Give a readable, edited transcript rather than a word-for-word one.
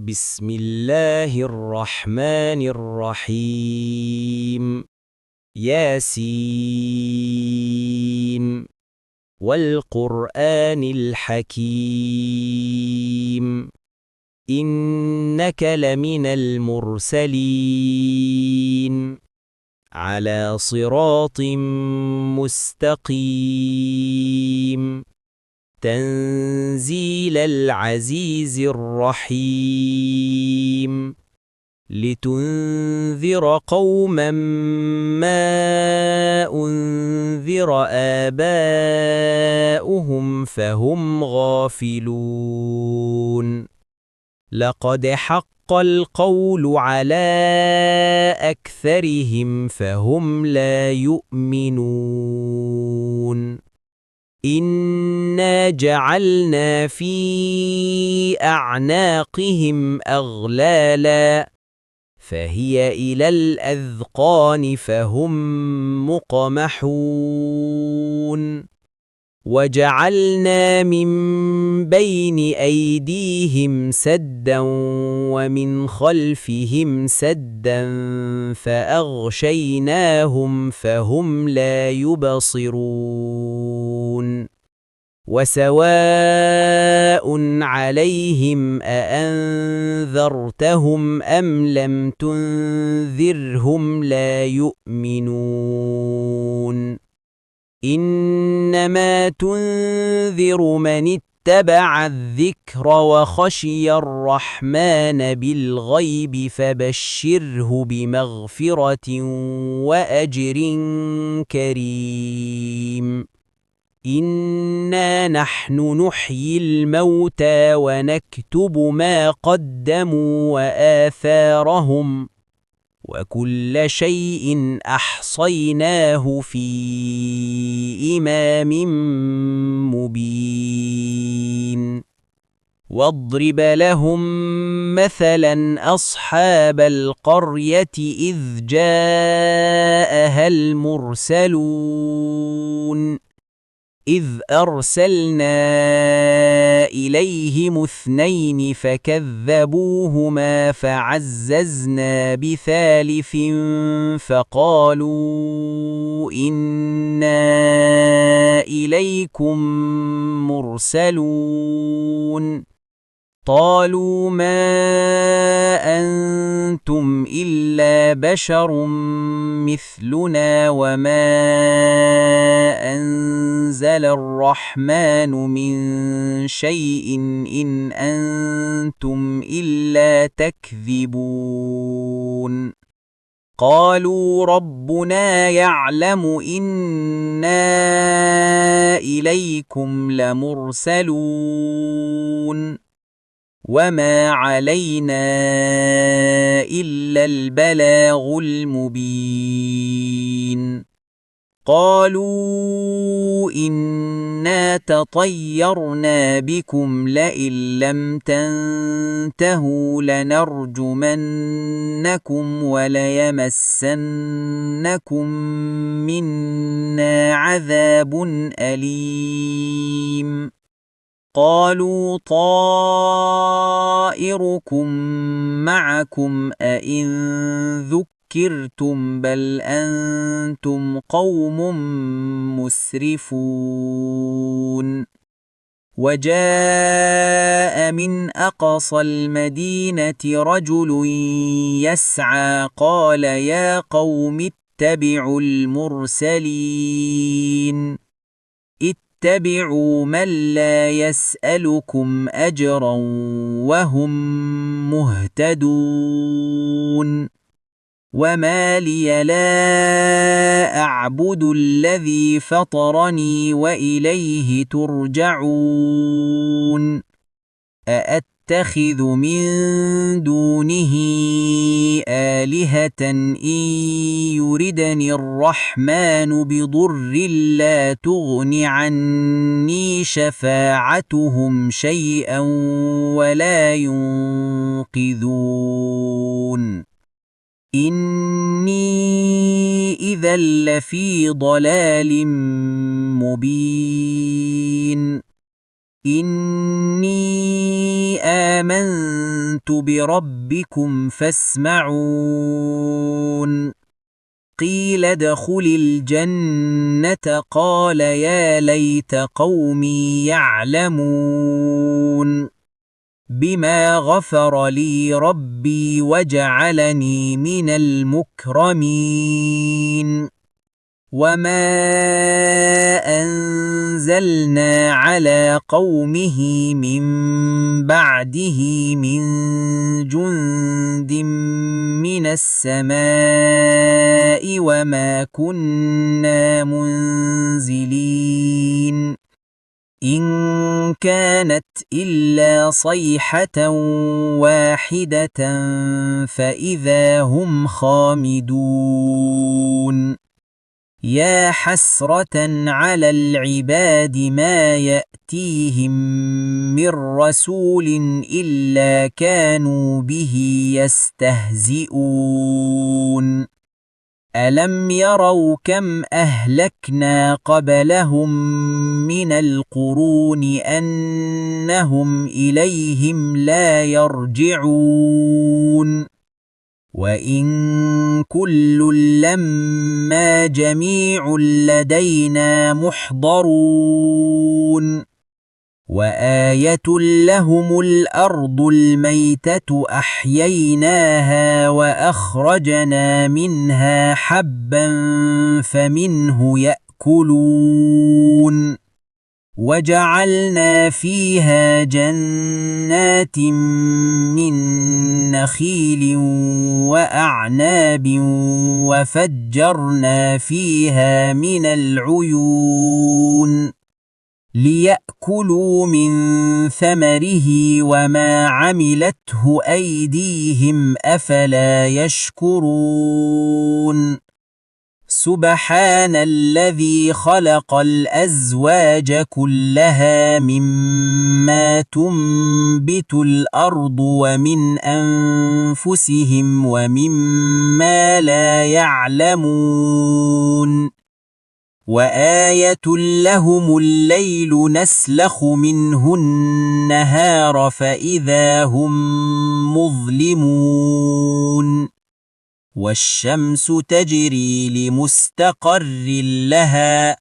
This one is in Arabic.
بسم الله الرحمن الرحيم ياسين والقرآن الحكيم إنك لمن المرسلين على صراط مستقيم تنزيل العزيز الرحيم لتنذر قوما ما أنذر آباؤهم فهم غافلون لقد حق القول على أكثرهم فهم لا يؤمنون إنا جعلنا في أعناقهم أغلالا فهي إلى الأذقان فهم مقمحون وجعلنا من بين أيديهم سدا ومن خلفهم سدا فأغشيناهم فهم لا يبصرون وسواء عليهم أأنذرتهم أم لم تنذرهم لا يؤمنون إنما تنذر من اتبع الذكر وخشي الرحمن بالغيب فبشره بمغفرة وأجر كريم إنا نحن نحيي الموتى ونكتب ما قدموا وآثارهم وكل شيء أحصيناه في إمام مبين واضرب لهم مثلا أصحاب القرية إذ جاءها المرسلون إذ أرسلنا إليهم اثنين فكذبوهما فعززنا بثالث فقالوا إنا إليكم مرسلون قالوا ما أنتم إلا بشر مثلنا وما أنزل الرحمن من شيء إن أنتم إلا تكذبون قالوا ربنا يعلم إنا إليكم لمرسلون وما علينا إلا البلاغ المبين قالوا إنا تطيرنا بكم لئن لم تنتهوا لنرجمنكم وليمسنكم منا عذاب أليم قالوا طائركم معكم أئن ذكرتم بل أنتم قوم مسرفون وجاء من أقصى المدينة رجل يسعى قال يا قوم اتبعوا المرسلين اتبعوا من لا يسألكم أجرا وهم مهتدون وما لي لا أعبد الذي فطرني وإليه ترجعون أأتخذ من دونه آلهة إن يردني الرحمن بضر لا تغن عني شفاعتهم شيئا ولا ينقذون إني إذا لفي ضلال مبين إني آمنت بربكم فاسمعون قيل ادخل الجنة قال يا ليت قومي يعلمون بما غفر لي ربي وجعلني من المكرمين وما أنزلنا على قومه من بعده من جند من السماء وما كنا منزلين إن كانت إلا صيحة واحدة فإذا هم خامدون يا حسرة على العباد ما يأتيهم من رسول إلا كانوا به يستهزئون ألم يروا كم أهلكنا قبلهم من القرون أنهم إليهم لا يرجعون وإن كل لما جميع لدينا محضرون وآية لهم الأرض الميتة أحييناها وأخرجنا منها حبا فمنه يأكلون وجعلنا فيها جنات من نخيل وأعناب وفجرنا فيها من العيون ليأكلوا من ثمره وما عملته أيديهم أفلا يشكرون سبحان الذي خلق الأزواج كلها مما تنبت الأرض ومن أنفسهم ومما لا يعلمون وآية لهم الليل نسلخ منه النهار فإذا هم مظلمون والشمس تجري لمستقر لها